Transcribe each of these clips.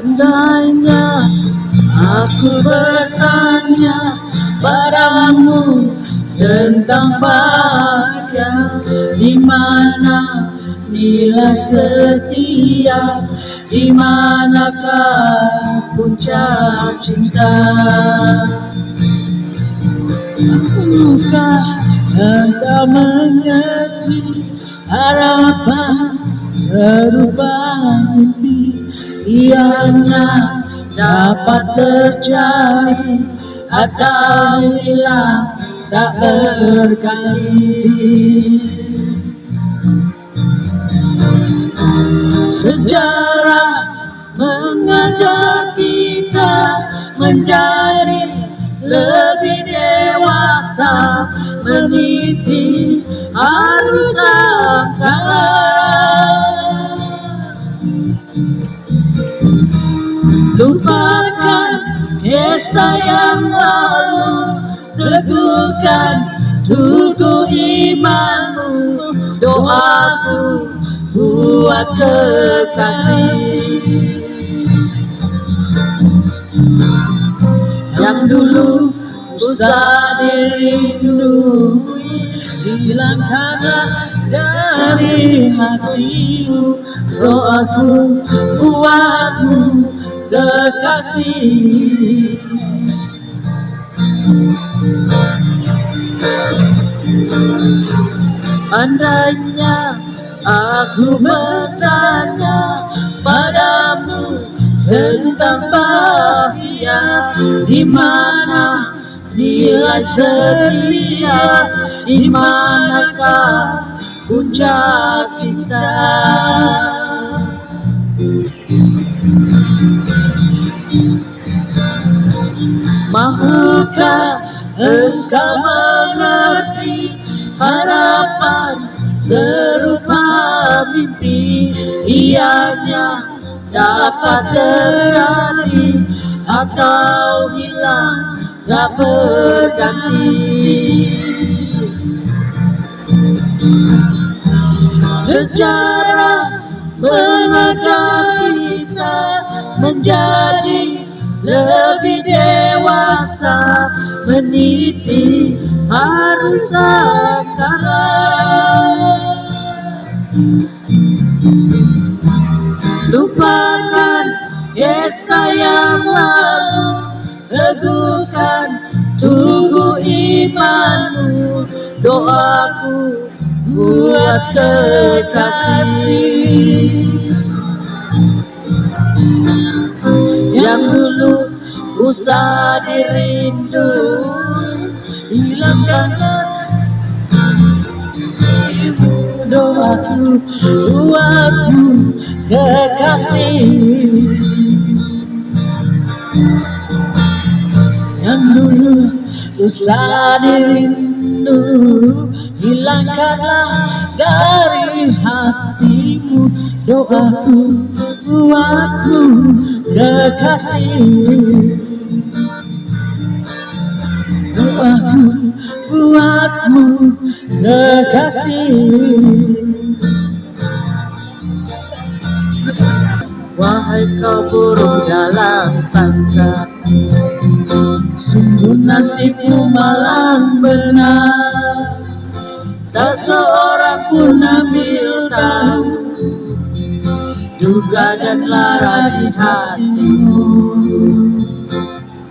Andainya aku bertanya padamu tentang bahagia, di mana nilai setia, di manakah puncak cinta? Apakah engkau mengerti harapan serupa mimpi? Ianya dapat terjadi atau hilang tak berganti. Sejarah mengajar kita menjadi lebih dewasa, meniti arus angkara. Lupakan kisah yang lalu, teguhkan tugu imanmu. Doaku buat kekasih yang dulu usah dirindui, hilangkanlah dari hatimu. Doaku buatmu kekasih. Andainya aku bertanya padamu tentang bahagia, di mana nilai setia, di manakah puncak cinta? Mahukah engkau mengerti harapan serupa mimpi? Ianya dapat terjadi atau hilang tak berganti. Sejarah mengajar kita menjadi lebih dewasa, meniti arus angkara. Lupakan kisah yang lalu, teguhkan tugu imanmu. Doaku buat kekasih yang dulu usah dirindu, hilangkanlah doaku buatmu kekasih yang dulu usah dirindu, hilangkanlah dari hatimu. Doaku buatmu kekasih, doaku buatmu kekasih. Wahai kau burung dalam sangkar, sungguh nasibmu malang benar. Tak seorang pun ambil tahu duga dan lara di hatimu.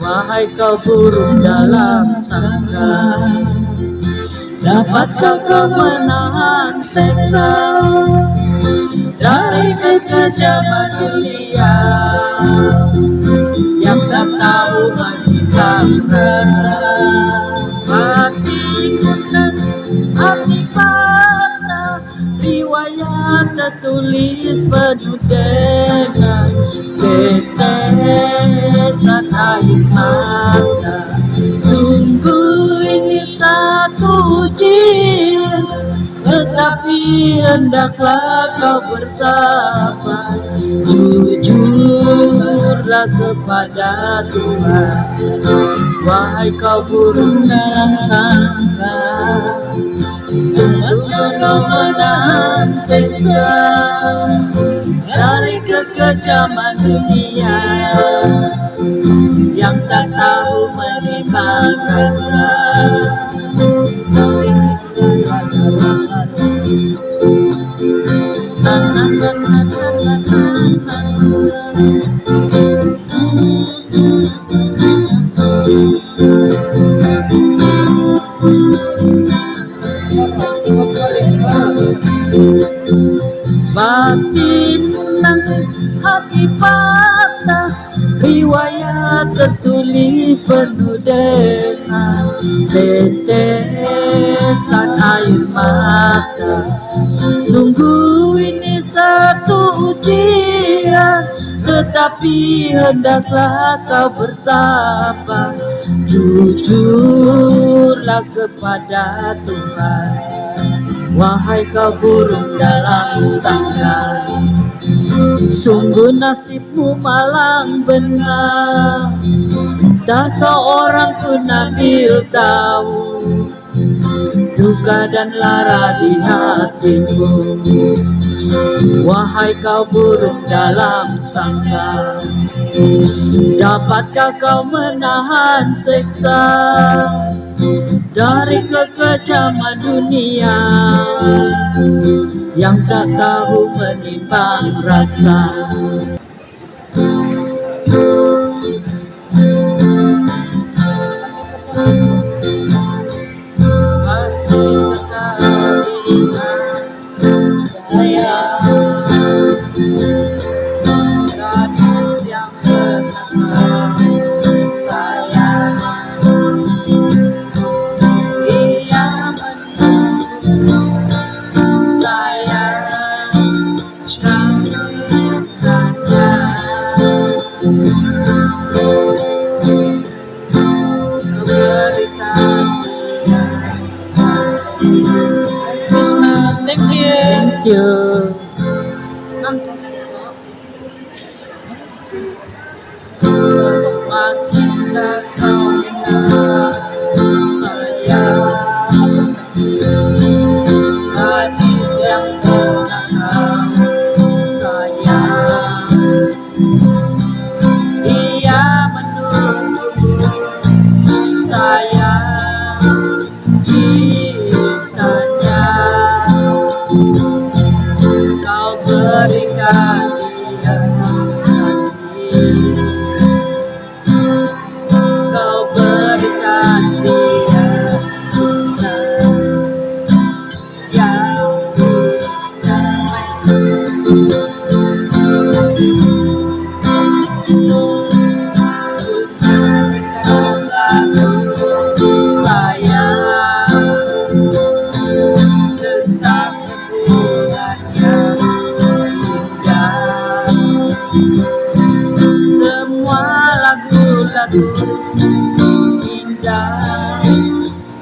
Wahai kau burung dalam sangkar, dapatkah kau menahan seksa dari kekejaman dunia yang tak tahu menghidang rasa? Hatiku dan hati patah, riwayat tertulis penuh dengan kesesan air mata. Sungguh ini satu ujian, tetapi hendaklah kau bersabar. Jujurlah kepada Tuhan, wahai kau burung dalam sangkar. Sesungguhnya kau menahan siksa dari kekejaman dunia yang tak tahu menimbang rasa. Batin nangis, hati patah, riwayat tertulis penuh dengan tetesan air mata. Sungguh ini satu ujian, tetapi hendaklah kau bersabar. Jujurlah kepada Tuhan, wahai kau burung dalam sangkar. Sungguh nasibmu malang benar, tak seorang pun ambil tahu duka dan lara di hatimu. Wahai kau burung dalam sangkar, dapatkah kau menahan siksa dari kekejaman dunia yang tak tahu menimbang rasa? Masih sekali saya gadis yang pernah saya, ia menunggu saya cantik saja. Berikan dia. Thank you. Masihkah kau ingat saya, gadis yang pernah saya, ia menunggu saya cintanya. Kau berikan dia janji, kau berikan dia cinta yang saya tentang hubungannya indah. Semua lagu-lagu indah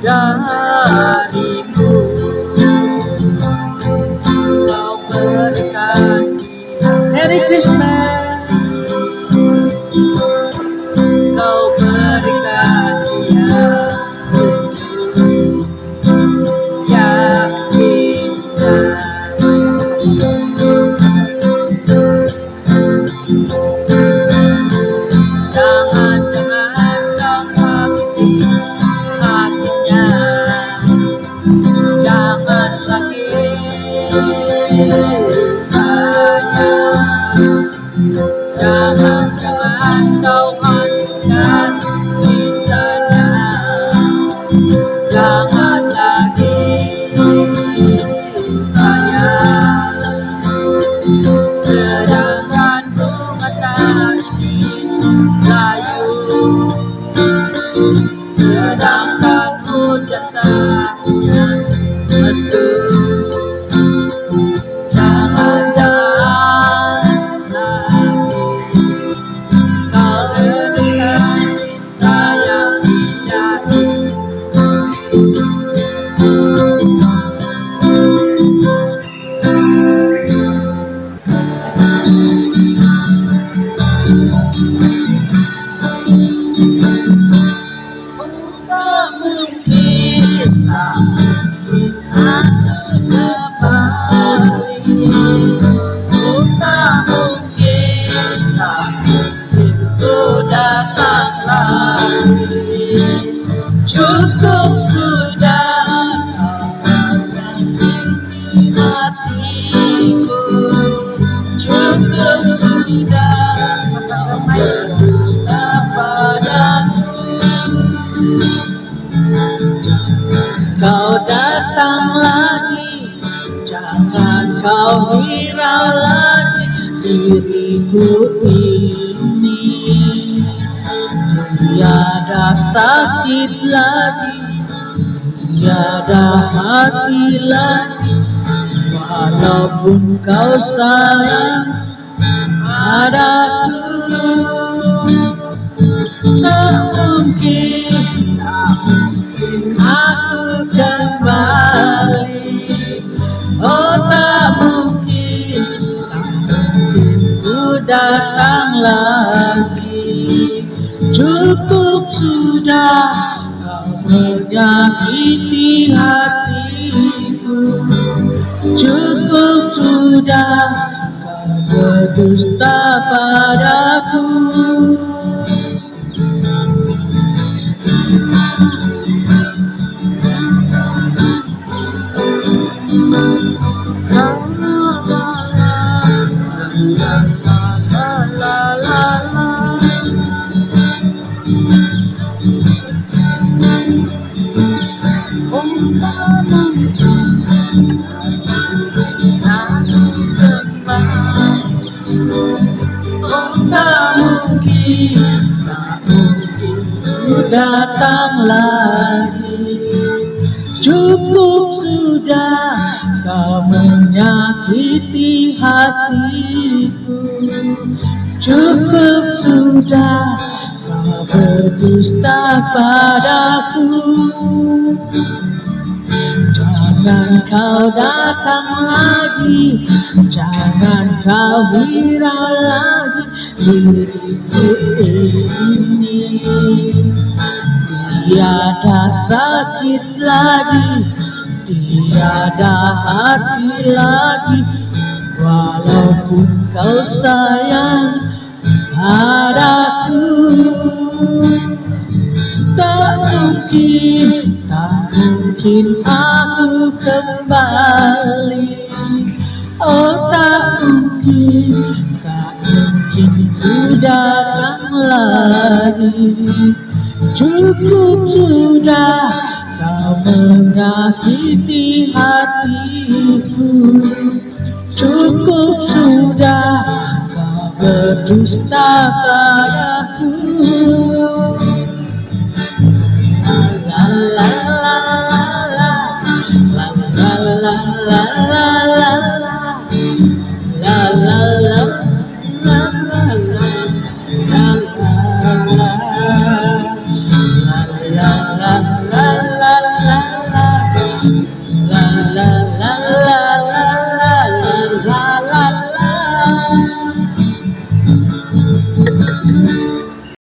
darimu kau berikan dia. Merry Christmas. Kau berikan dia yang indah. Jangan-jangan kau sakiti hatinya, jangan lagi sayang. Jangan-jangan kau hancurkan cintanya, jangan lagi sayang. Sedangkan bunga tadi layu, sedangkan hujan tanya betul. Jangan-jangan lagi kau berikan cinta yang indah. Tak mungkin aku kembali, tak mungkin kau datang lagi, jangan kau hirau lagi diriku ini. Tiada sakit lagi, tiada hati lagi, walaupun kau sayang padaku. Tak mungkin aku kembali, oh tak mungkin ku datang lagi. Cukup sudah kau menyakiti hatiku, cukup sudah kau berdusta padaku. Tak mungkin ku datang lagi. Cukup sudah kau menyakiti hatiku, cukup sudah kau berdusta padaku. Jangan kau datang lagi, jangan kau hirau lagi diriku ini. Tiada sakit lagi, tiada hati lagi, walaupun kau sayang padaku. Tak mungkin aku kembali, oh tak mungkin ku datang lagi. Cukup sudah kau menyakiti hatiku, cukup sudah kau berdusta padaku.